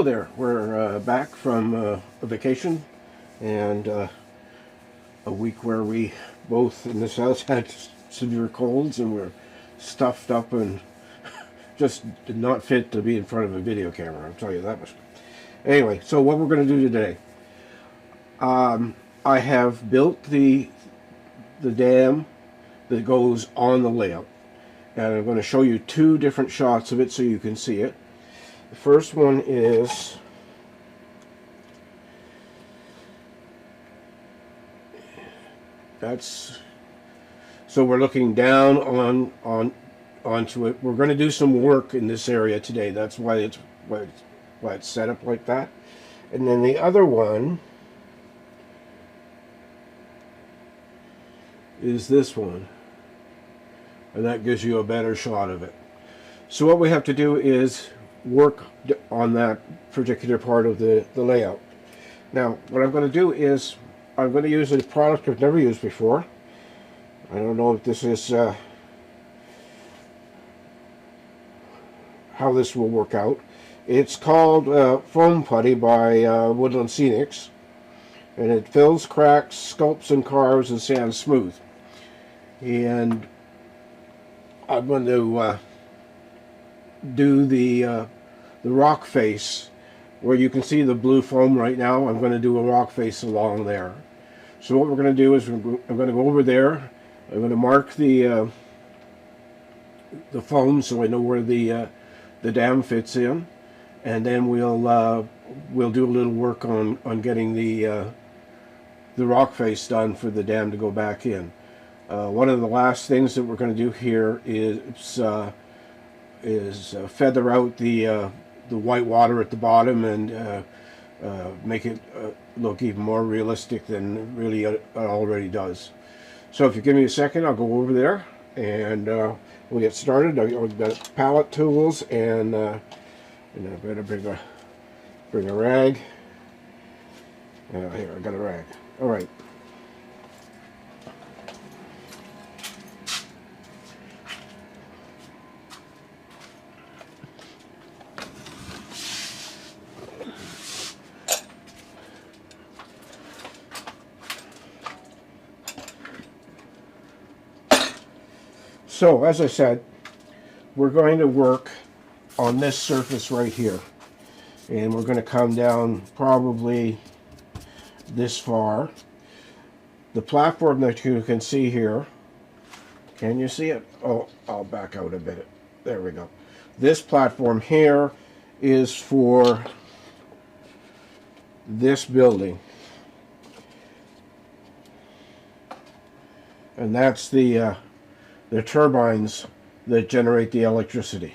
Hello there, we're back from a vacation and a week where we both in this house had severe colds and we're stuffed up and just did not fit to be in front of a video camera, I'll tell you that much. Anyway, so what we're going to do today, I have built the dam that goes on the layout, and I'm going to show you two different shots of it so you can see it. The first one is so we're looking down onto it. We're going to do some work in this area today. That's why it's set up like that. And then the other one is this one, and that gives you a better shot of it. So what we have to do is work on that particular part of the layout. Now what I'm going to do is I'm going to use a product I've never used before. I don't know if this is how this will work out. It's called Foam Putty by Woodland Scenics, and it fills cracks, sculpts and carves, and sands smooth. And I'm going to do the rock face where you can see the blue foam right now. I'm going to do a rock face along there. So what we're going to do is I'm going to go over there. I'm going to mark the foam so I know where the dam fits in, and then we'll do a little work on getting the rock face done for the dam to go back in. One of the last things that we're going to do here is feather out the white water at the bottom and make it look even more realistic than really it already does. So if you give me a second, I'll go over there and we'll get started. I've got palette tools and I better bring a rag. Here, I got a rag. All right. So, as I said, we're going to work on this surface right here. And we're going to come down probably this far. The platform that you can see here, can you see it? Oh, I'll back out a bit. There we go. This platform here is for this building. And that's the turbines that generate the electricity.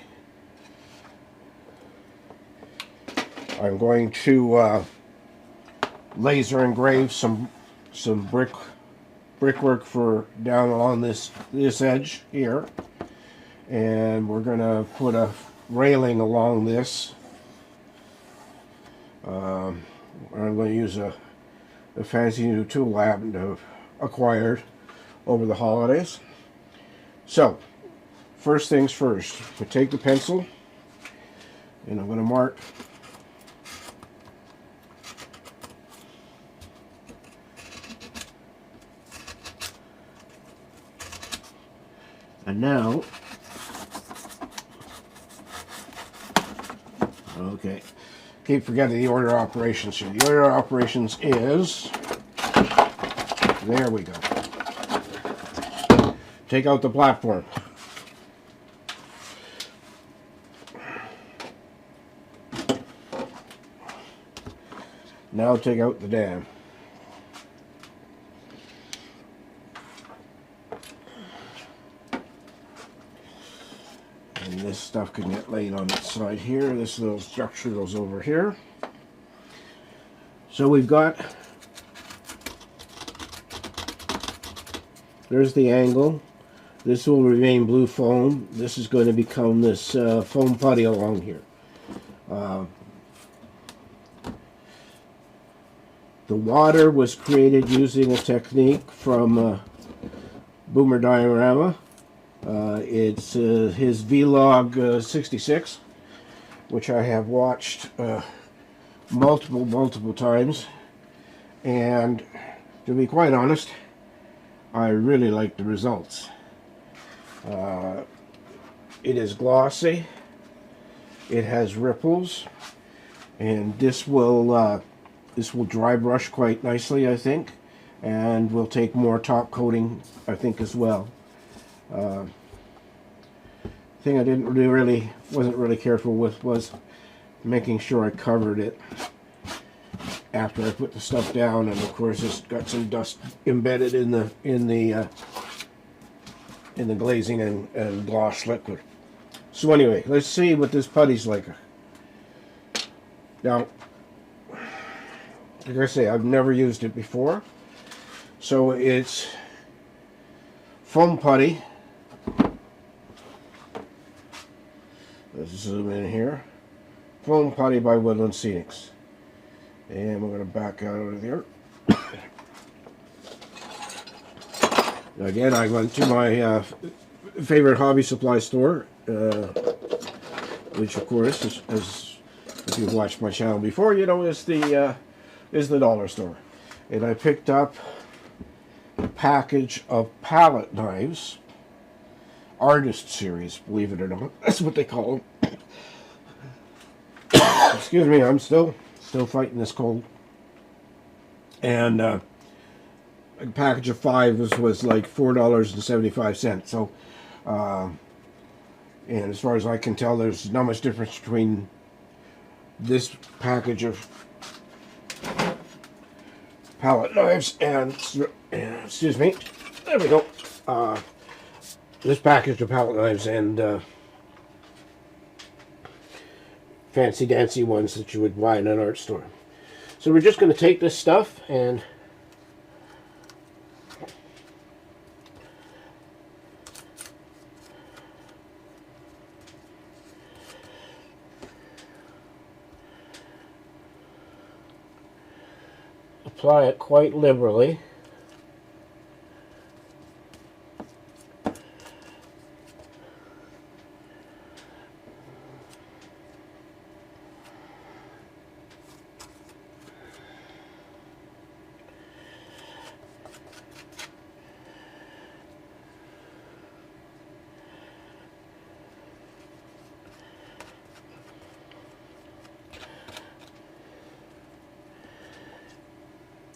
I'm going to laser engrave some brickwork for down along this edge here, and we're going to put a railing along this. I'm going to use a fancy new tool I happen to have acquired over the holidays. So, first things first, I take the pencil and I'm going to mark and now, okay, keep forgetting the order of operations here. The order of operations is, there we go. Take out the platform. Now take out the dam. And this stuff can get laid on its side here. This little structure goes over here. So we've got, there's the angle. This will remain blue foam. This is going to become this foam putty along here. The water was created using a technique from Boomer Diorama. It's his Vlog 66, which I have watched multiple times, and to be quite honest, I really like the results. It is glossy, it has ripples, and this will dry brush quite nicely, I think, and will take more top coating, I think, as well. Thing I wasn't really careful with was making sure I covered it after I put the stuff down, and of course it's got some dust embedded in the glazing and gloss liquid. So anyway, let's see what this putty's like. Now, like I say, I've never used it before, so it's foam putty. Let's zoom in here. Foam putty by Woodland Scenics. And we're going to back out of there. Again, I went to my favorite hobby supply store, which of course, as if you've watched my channel before, you know is the dollar store. And I picked up a package of palette knives, artist series, believe it or not. That's what they call them. Excuse me, I'm still fighting this cold. And a package of 5 was like $4.75. So, and as far as I can tell, there's not much difference between this package of palette knives and excuse me, there we go. This package of palette knives and fancy dancy ones that you would buy in an art store. So we're just going to take this stuff and apply it quite liberally.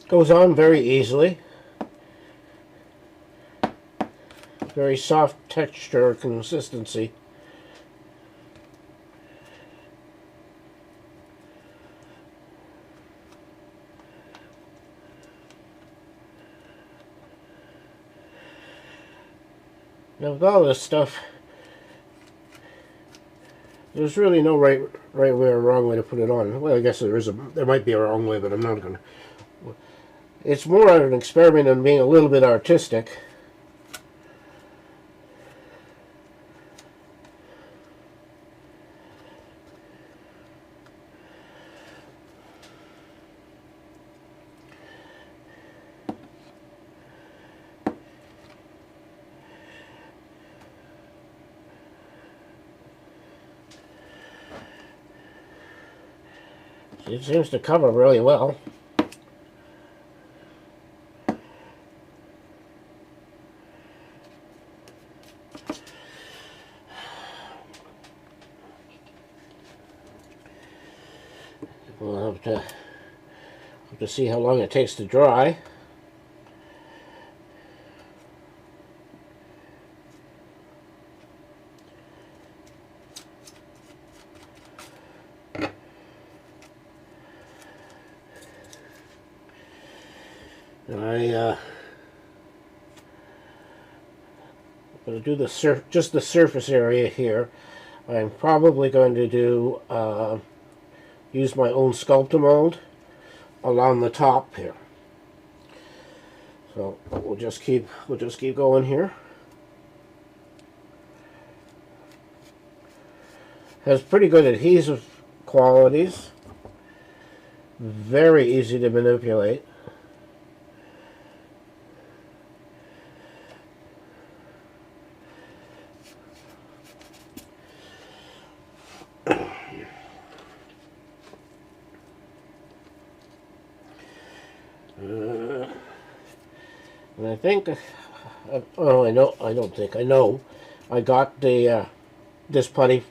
Goes on very easily. Very soft texture consistency. Now with all this stuff, there's really no right way or wrong way to put it on. Well, I guess there might be a wrong way, but I'm not going to. It's more of an experiment in being a little bit artistic. It seems to cover really well. We'll have to see how long it takes to dry. I'm going to do just the surface area here. I'm probably going to do use my own Sculptamold along the top here. So we'll just keep going here. Has pretty good adhesive qualities. Very easy to manipulate. And I think, oh, I know, I don't think, I know, I got the this putty,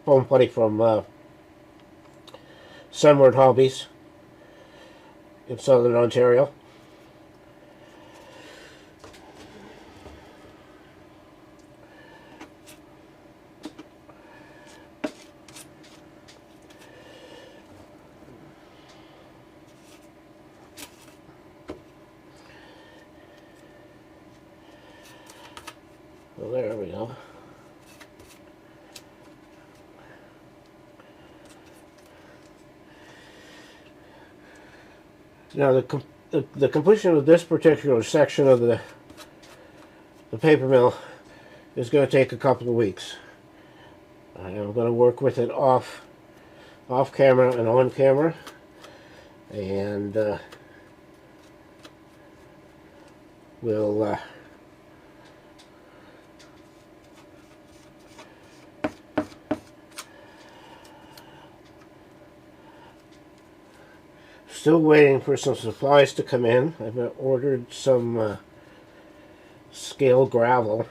foam putty from Sunward Hobbies in Southern Ontario. Well, there we go. Now the completion of this particular section of the paper mill is going to take a couple of weeks. I'm going to work with it off camera and on camera, and we'll still waiting for some supplies to come in. I've ordered some scale gravel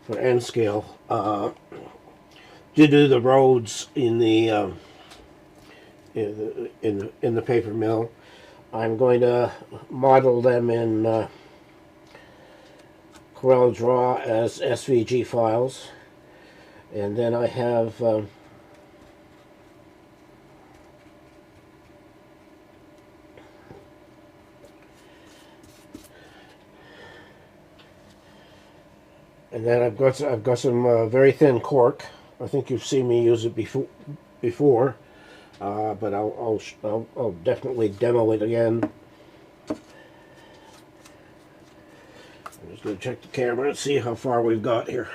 for N scale to do the roads in the in the paper mill. I'm going to model them in Corel Draw as SVG files, and then I have and then I've got some very thin cork. I think you've seen me use it before, but I'll definitely demo it again. I'm just going to check the camera and see how far we've got here.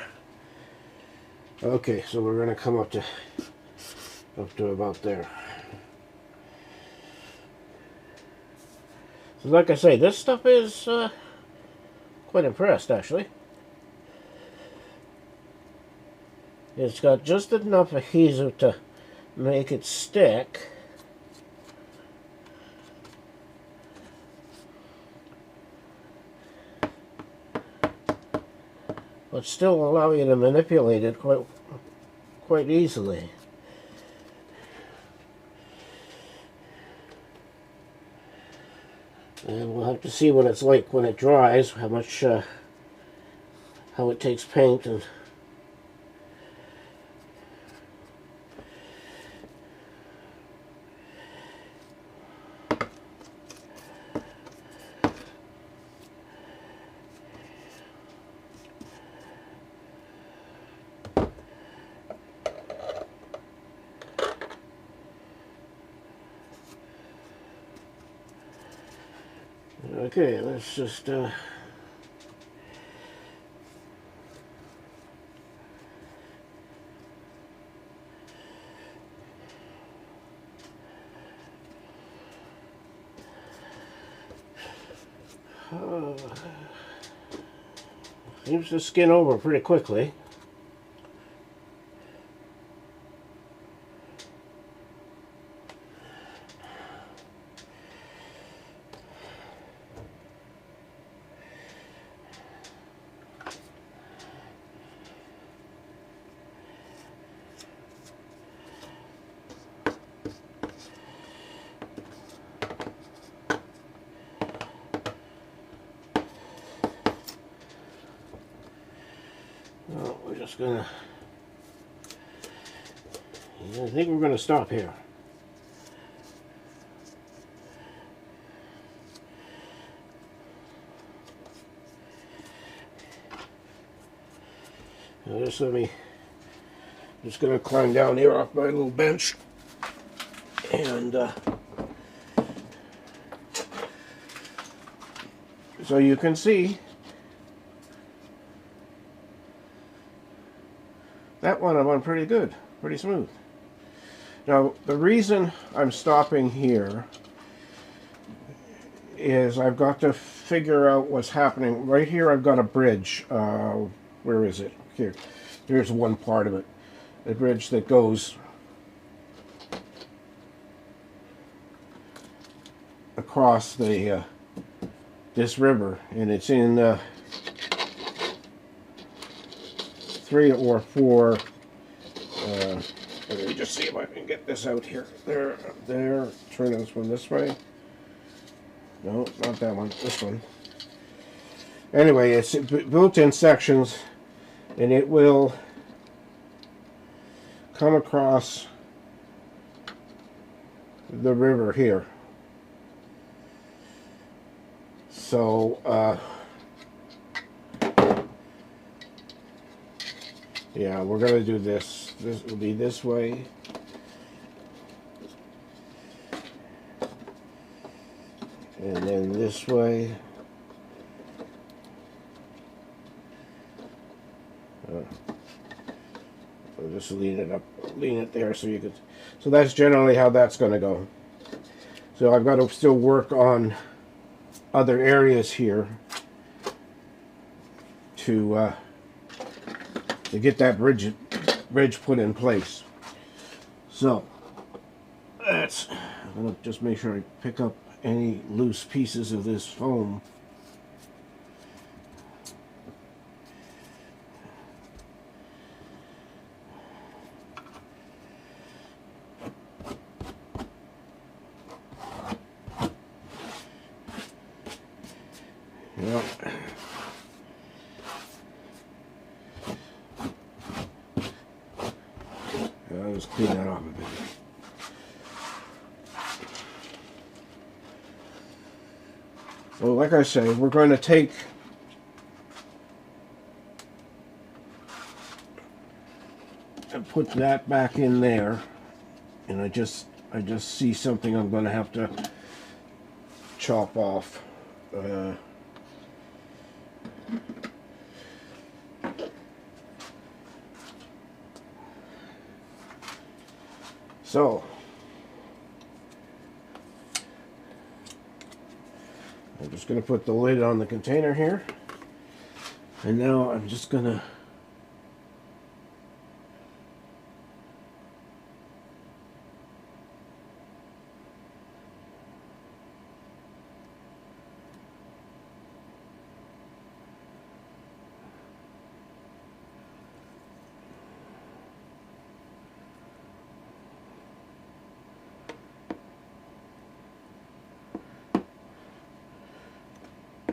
Okay, so we're going to come up to about there. So like I say, this stuff is quite impressed, actually. It's got just enough adhesive to make it stick. But still allow you to manipulate it quite easily. And we'll have to see what it's like when it dries, how much how it takes paint and okay, let's just seems to skin over pretty quickly. Well, we're just gonna, I think we're gonna stop here. Now just gonna climb down here off my little bench, and so you can see that one went pretty good, pretty smooth. Now the reason I'm stopping here is I've got to figure out what's happening. Right here I've got a bridge. Where is it? Here. Here's one part of it. A bridge that goes across the this river, and it's in 3 or 4. Let me just see if I can get this out here. There. Turn this one this way. No, not that one. This one. Anyway, it's built in sections, and it will come across the river here. So, yeah, we're going to do this. This will be this way. And then this way. I'll just lean it there so you could. So that's generally how that's going to go. So I've got to still work on other areas here to get that bridge put in place. So that's. I'm going to just make sure I pick up any loose pieces of this foam. Yep. I'll just clean that off a bit. Well, like I say, we're going to take and put that back in there, and I just see something I'm going to have to chop off. So I'm just going to put the lid on the container here, and now I'm just going to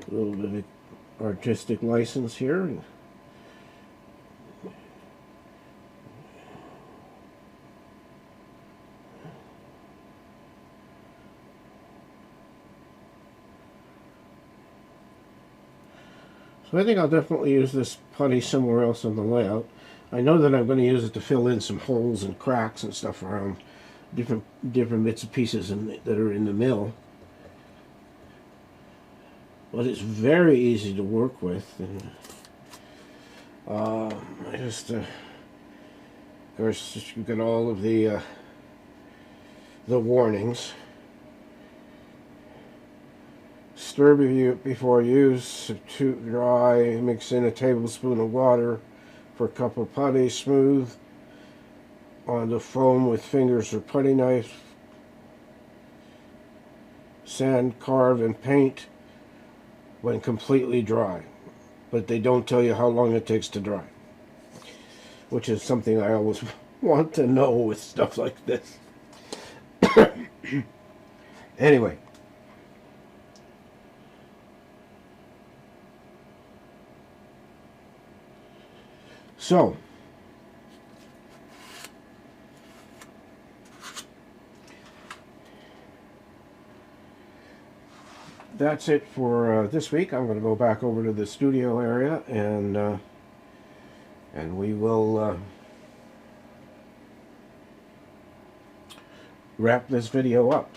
a little bit of artistic license here. So I think I'll definitely use this putty somewhere else on the layout. I know that I'm going to use it to fill in some holes and cracks and stuff around different bits and pieces that are in the mill. But it's very easy to work with, and I just, of course, you get all of the warnings. Stir before use, too dry. Mix in a tablespoon of water for a cup of putty. Smooth on the foam with fingers or putty knife. Sand, carve, and paint when completely dry, but they don't tell you how long it takes to dry, which is something I always want to know with stuff like this. Anyway, so that's it for this week. I'm going to go back over to the studio area, and we will wrap this video up.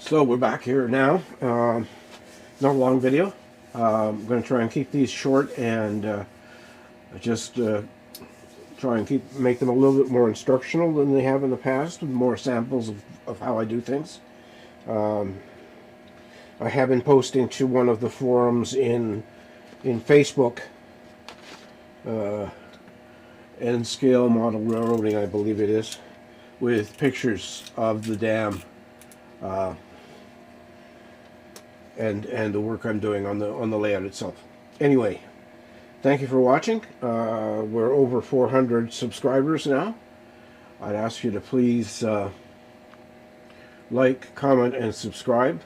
So we're back here now. Not a long video. I'm going to try and keep these short and just try and make them a little bit more instructional than they have in the past, with more samples of how I do things. I have been posting to one of the forums in Facebook, N Scale Model Railroading, I believe it is, with pictures of the dam and the work I'm doing on the layout itself. Anyway, thank you for watching. We're over 400 subscribers now. I'd ask you to please like, comment, and subscribe.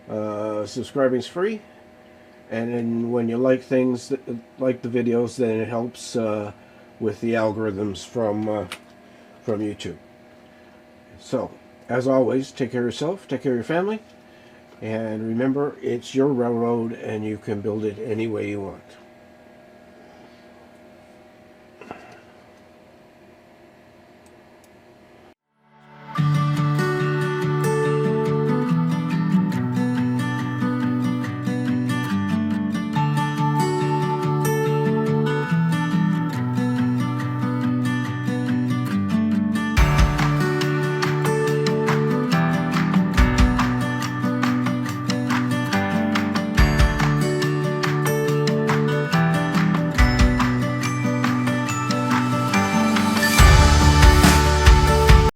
Subscribing's free, and then when you like things, like the videos, then it helps with the algorithms from YouTube. So, as always, take care of yourself, take care of your family, and remember, it's your railroad and you can build it any way you want.